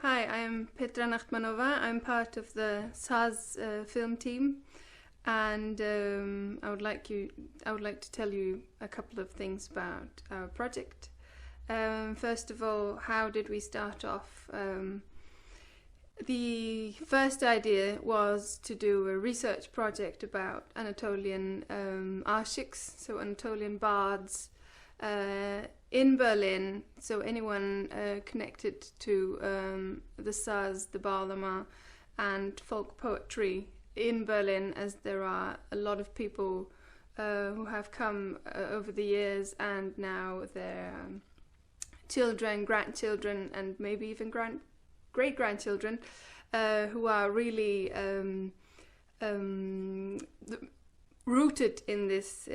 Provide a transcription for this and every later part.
Hi, I'm Petra Nachtmanova. I'm part of the SAZ film team, and I would like to tell you a couple of things about our project. First of all, how did we start off? The first idea was to do a research project about Anatolian ashiks, so Anatolian bards, in Berlin. So anyone connected to the SAZ, the Bağlama, and folk poetry in Berlin, as there are a lot of people who have come over the years, and now their children, grandchildren, and maybe even great-grandchildren who are really rooted in this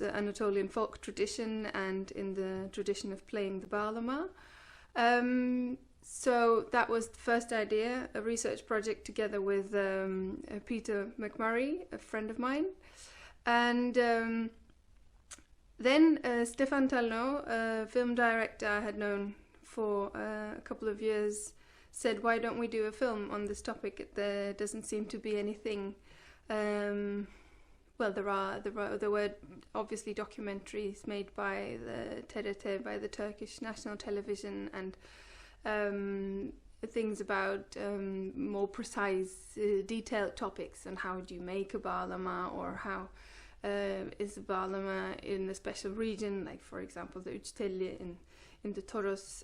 Anatolian folk tradition and in the tradition of playing the Bağlama. So that was the first idea, a research project together with Peter McMurray, a friend of mine. And then Stefan Talno, a film director I had known for a couple of years, said, why don't we do a film on this topic? There doesn't seem to be anything. Well, there were obviously documentaries made by the TRT, by the Turkish national television, and things about more precise, detailed topics on how do you make a Bağlama, or how is a Bağlama in a special region, like for example the Üçtelli in the Toros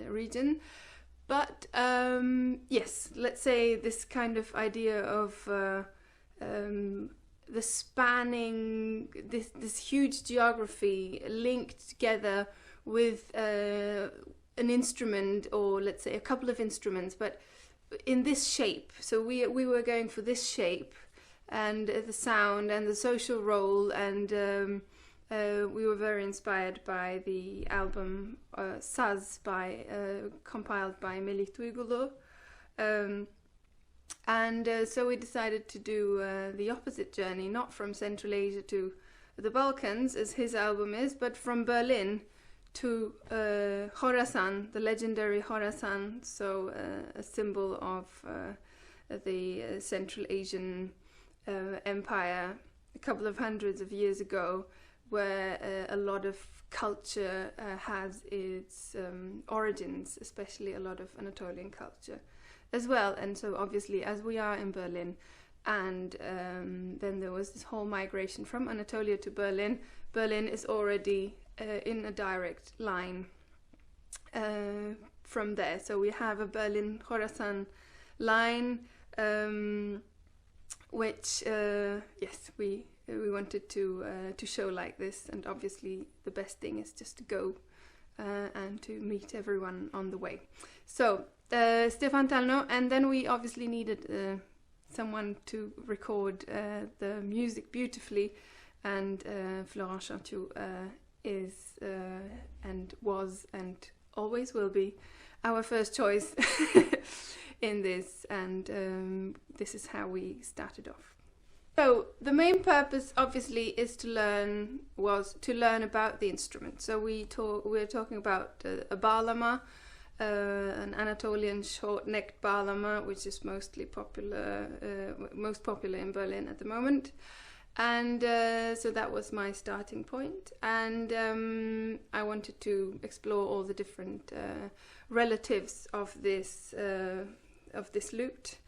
region. But yes, let's say this kind of idea of the spanning, this huge geography linked together with an instrument, or let's say a couple of instruments, but in this shape. So we were going for this shape, and the sound and the social role, and we were very inspired by the album SAZ, compiled by Melih Duygulu. And so we decided to do the opposite journey, not from Central Asia to the Balkans, as his album is, but from Berlin to Khorasan, the legendary Khorasan, so a symbol of the Central Asian empire a couple of hundreds of years ago, where a lot of culture has its origins, especially a lot of Anatolian culture as well. And so obviously, as we are in Berlin, and then there was this whole migration from Anatolia to Berlin, Berlin is already in a direct line from there. So we have a Berlin-Khorasan line, which yes, we wanted to show like this. And obviously the best thing is just to go and to meet everyone on the way. So Stefan Talno, and then we obviously needed someone to record the music beautifully, and Florent Chantiou is and was and always will be our first choice in this, and this is how we started off. So the main purpose obviously is was to learn about the instrument. So we're talking about a Bağlama, an Anatolian short-necked Bağlama, which is most popular in Berlin at the moment. And so that was my starting point, and I wanted to explore all the different relatives of this lute,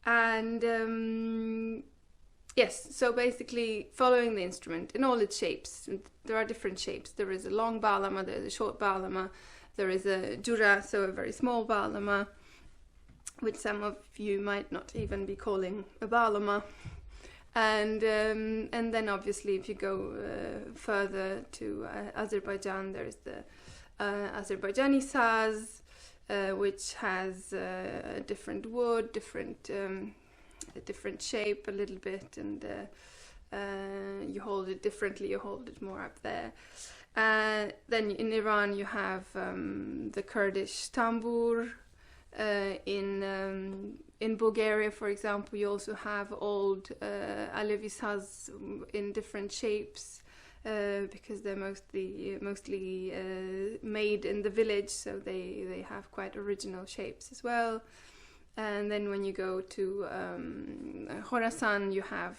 and yes, so basically following the instrument in all its shapes. There are different shapes. There is a long Bağlama, there is a short Bağlama, there is a Jura, so a very small Bağlama, which some of you might not even be calling a Bağlama. And then obviously if you go further to Azerbaijan, there is the Azerbaijani saz, which has a different wood, a different shape a little bit, and you hold it differently, you hold it more up there. Then in Iran you have the Kurdish tambur. In Bulgaria, for example, you also have old Alevi saz in different shapes. because they're mostly made in the village, so they have quite original shapes as well. And then when you go to Khorasan, you have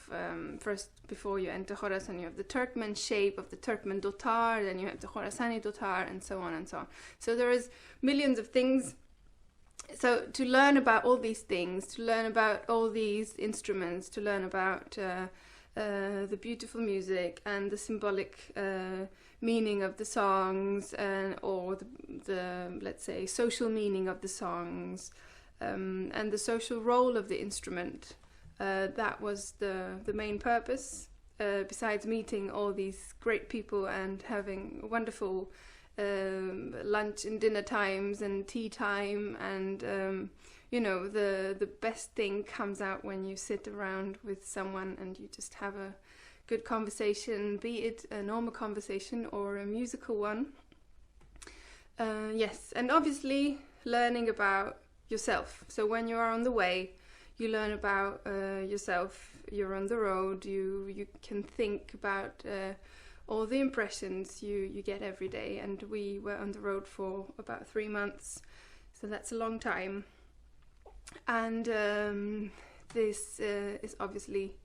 first, before you enter Khorasan, you have the Turkmen shape of the Turkmen dotar, then you have the Khorasani dotar, and so on and so on. So there is millions of things. So to learn about all these things, to learn about all these instruments, to learn about the beautiful music and the symbolic meaning of the songs, or the let's say social meaning of the songs, and the social role of the instrument, that was the main purpose. Besides meeting all these great people and having wonderful lunch and dinner times and tea time, and you know, the best thing comes out when you sit around with someone and you just have a good conversation, be it a normal conversation or a musical one. Yes, and obviously learning about yourself. So when you are on the way, you learn about yourself. You're on the road, you can think about all the impressions you get every day. And we were on the road for about 3 months, so that's a long time. And this is obviously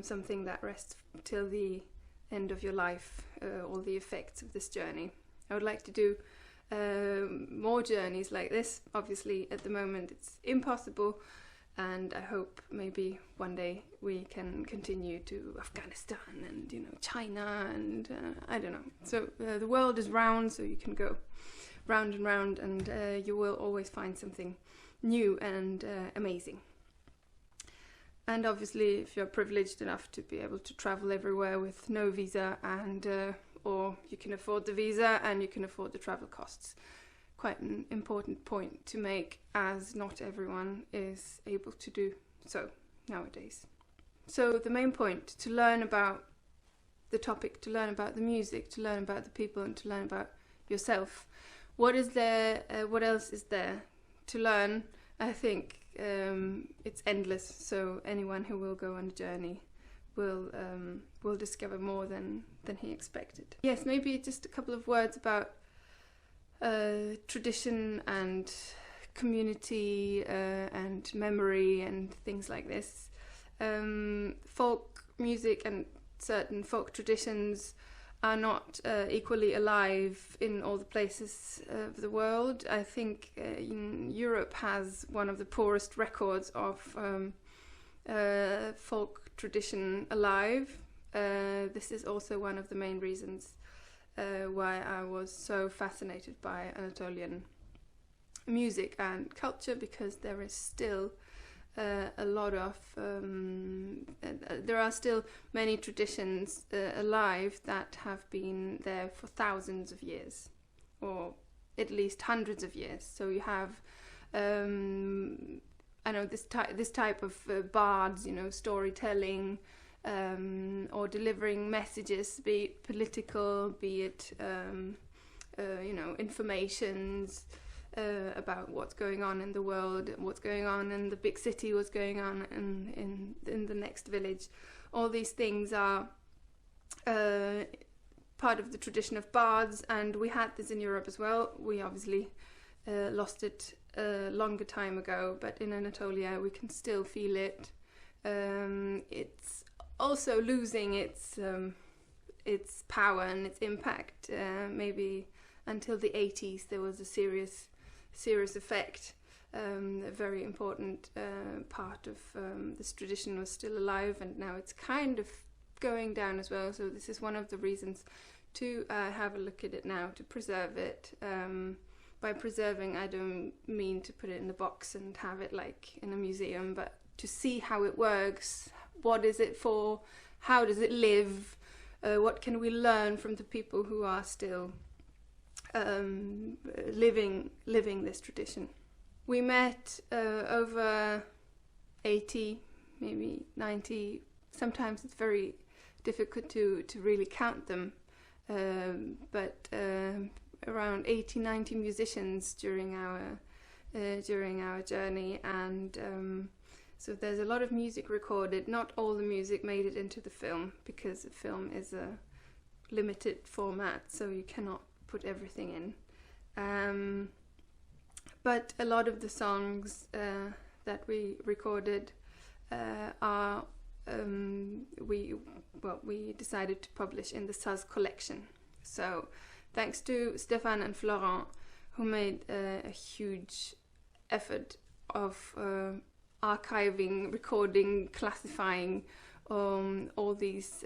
something that rests till the end of your life, all the effects of this journey. I would like to do more journeys like this. Obviously at the moment it's impossible, and I hope maybe one day we can continue to Afghanistan and, you know, China and I don't know. So the world is round, so you can go round and round, and you will always find something new and amazing. And obviously if you're privileged enough to be able to travel everywhere with no visa, and or you can afford the visa and you can afford the travel costs. Quite an important point to make, as not everyone is able to do so nowadays. So the main point, to learn about the topic, to learn about the music, to learn about the people, and to learn about yourself. What is there, what else is there to learn? I think it's endless, so anyone who will go on a journey will discover more than he expected. Yes, maybe just a couple of words about tradition and community and memory and things like this. Folk music and certain folk traditions are not equally alive in all the places of the world. I think Europe has one of the poorest records of folk tradition alive. This is also one of the main reasons why I was so fascinated by Anatolian music and culture, because there is still a lot of there are still many traditions alive that have been there for thousands of years, or at least hundreds of years. So you have I know this type of bards, you know, storytelling, or delivering messages, be it political, be it you know, informations about what's going on in the world, what's going on in the big city, what's going on in the next village. All these things are part of the tradition of bards, and we had this in Europe as well. We obviously lost it a longer time ago, but in Anatolia we can still feel it. It's also losing its power and its impact. Maybe until the 80s there was a serious effect. A very important part of this tradition was still alive, and now it's kind of going down as well. So this is one of the reasons to have a look at it now, to preserve it. By preserving, I don't mean to put it in a box and have it like in a museum, but to see how it works. What is it for? How does it live? What can we learn from the people who are still living this tradition? We met over 80, maybe 90. Sometimes it's very difficult to really count them, but around 80-90 musicians during our journey, and so there's a lot of music recorded. Not all the music made it into the film, because the film is a limited format, so you cannot put everything in. But a lot of the songs that we recorded are we decided to publish in the SAZ collection. So thanks to Stefan and Florent, who made a huge effort of archiving, recording, classifying all these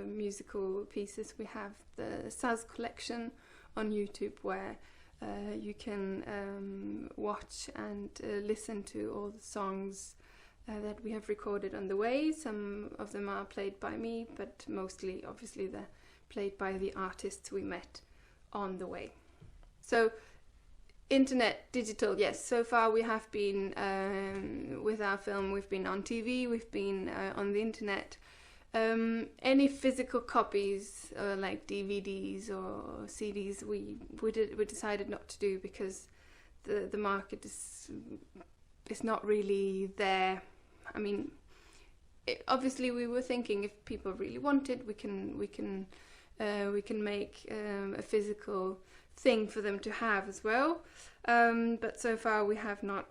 musical pieces. We have the SAZ collection on YouTube, where you can watch and listen to all the songs that we have recorded on the way. Some of them are played by me, but mostly, obviously, they're played by the artists we met on the way. So, internet, digital, yes. So far we have been, with our film, we've been on TV, we've been on the internet. Any physical copies, like DVDs or CDs, we decided not to do, because the market is not really there. I mean, obviously we were thinking if people really want it, we can make a physical thing for them to have as well. But so far we have not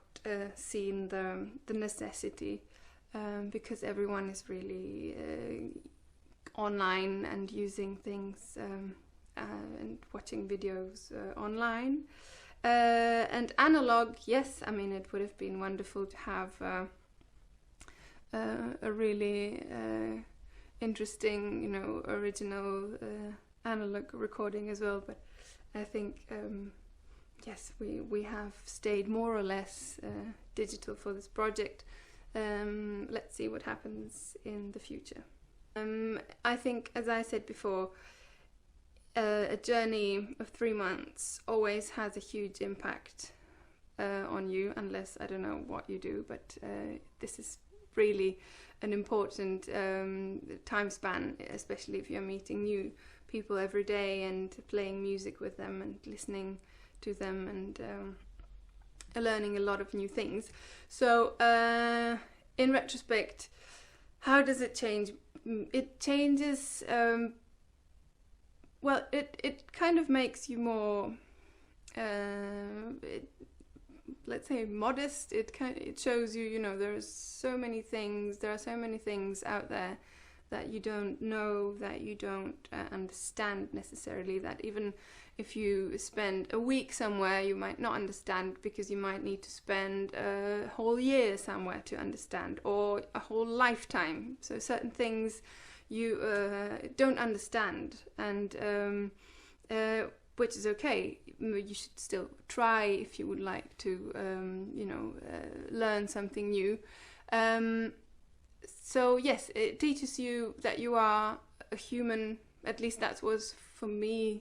seen the necessity, because everyone is really online and using things and watching videos online. And analog, yes, I mean, it would have been wonderful to have a really interesting, original analog recording as well. But I think, yes, we have stayed more or less digital for this project. Let's see what happens in the future. I think, as I said before, a journey of 3 months always has a huge impact on you, unless I don't know what you do, but this is really an important time span, especially if you're meeting new people every day and playing music with them and listening to them and learning a lot of new things. So in retrospect, how does it change? It changes, well, it kind of makes you more, let's say, modest. It shows you, there are so many things out there that you don't know, that you don't understand necessarily, that even if you spend a week somewhere, you might not understand, because you might need to spend a whole year somewhere to understand, or a whole lifetime. So certain things you don't understand, and which is okay. You should still try if you would like to, learn something new. So yes, it teaches you that you are a human. At least that was for me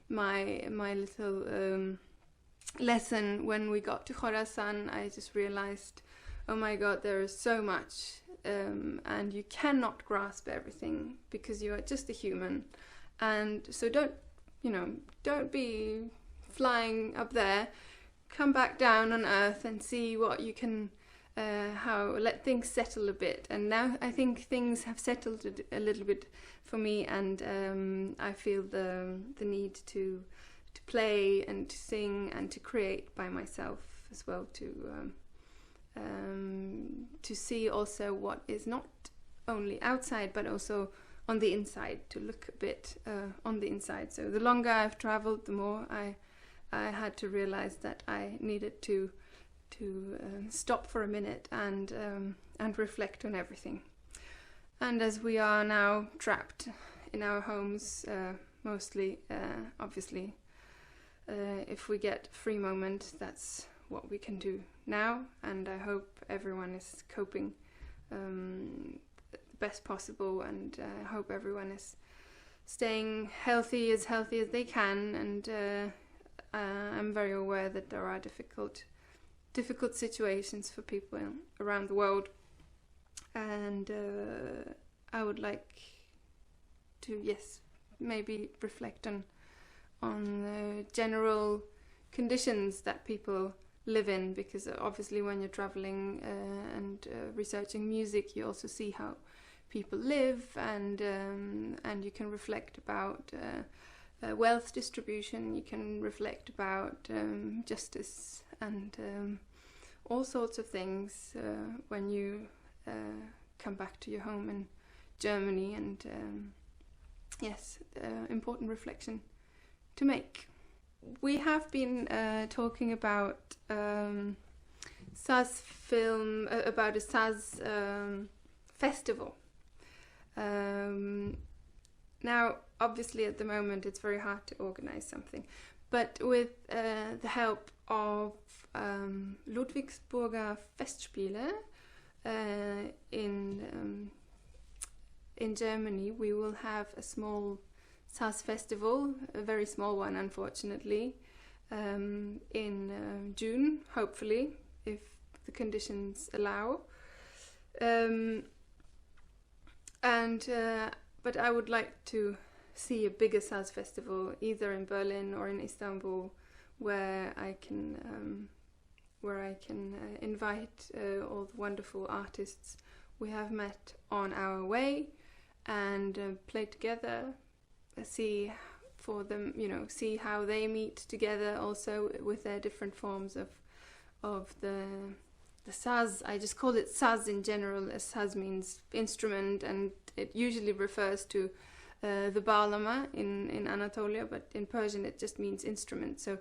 my little lesson when we got to Khorasan. I just realized, oh my God, there is so much, and you cannot grasp everything because you are just a human. And so don't be flying up there. Come back down on Earth and see what you can. Let things settle a bit. And now I think things have settled a little bit for me, and I feel the need to play and to sing and to create by myself as well, to see also what is not only outside but also on the inside, to look a bit on the inside. So the longer I've traveled, the more I had to realize that I needed to stop for a minute and reflect on everything. And as we are now trapped in our homes, mostly, obviously, if we get a free moment, that's what we can do now. And I hope everyone is coping the best possible, and I hope everyone is staying healthy as they can. And I'm very aware that there are difficult situations for people around the world, and I would like to, yes, maybe reflect on the general conditions that people live in, because obviously when you're traveling and researching music, you also see how people live, and you can reflect about wealth distribution. You can reflect about justice and all sorts of things when you come back to your home in Germany, and yes, important reflection to make. We have been talking about SAZ film, about a SAZ festival. Now, obviously at the moment it's very hard to organize something, but with the help of Ludwigsburger Festspiele in Germany, we will have a small SAZ festival, a very small one unfortunately, in June, hopefully, if the conditions allow. But I would like to see a bigger SAZ festival, either in Berlin or in Istanbul, where I can invite all the wonderful artists we have met on our way, and play together, see for them, see how they meet together, also with their different forms of the SAZ. I just call it SAZ in general, as SAZ means instrument, and it usually refers to the bağlama in Anatolia, but in Persian it just means instrument. So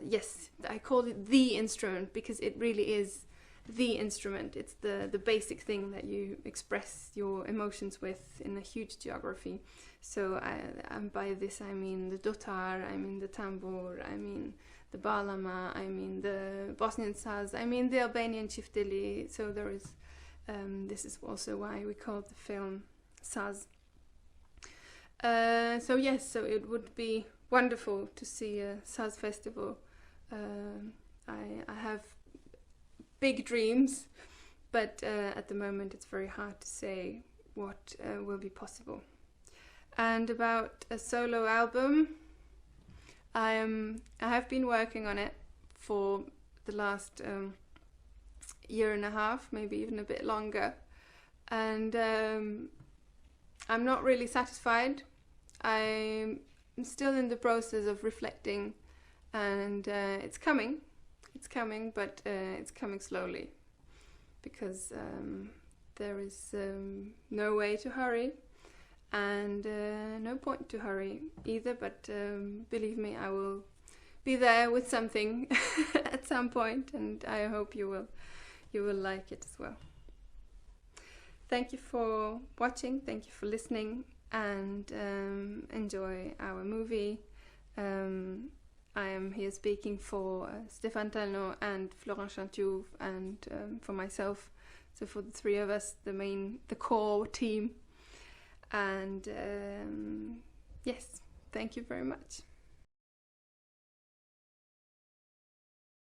yes, I call it the instrument because it really is the instrument. It's the basic thing that you express your emotions with in a huge geography. So by this I mean the dotar, I mean the tambur, I mean the bağlama, I mean the Bosnian saz, I mean the Albanian çifteli. So there is, this is also why we call the film SAZ. So yes, so it would be wonderful to see a SAZ festival. I have big dreams, but at the moment it's very hard to say what will be possible. And about a solo album, I have been working on it for the last year and a half, maybe even a bit longer, and I'm not really satisfied. I'm still in the process of reflecting, and it's coming, but it's coming slowly, because there is no way to hurry, and no point to hurry either, but believe me, I will be there with something at some point, and I hope you will like it as well. Thank you for watching, thank you for listening, and enjoy our movie. I am here speaking for Stefan Telno and Florent Chantiouf, and for myself, so for the three of us, the core team. And yes, thank you very much.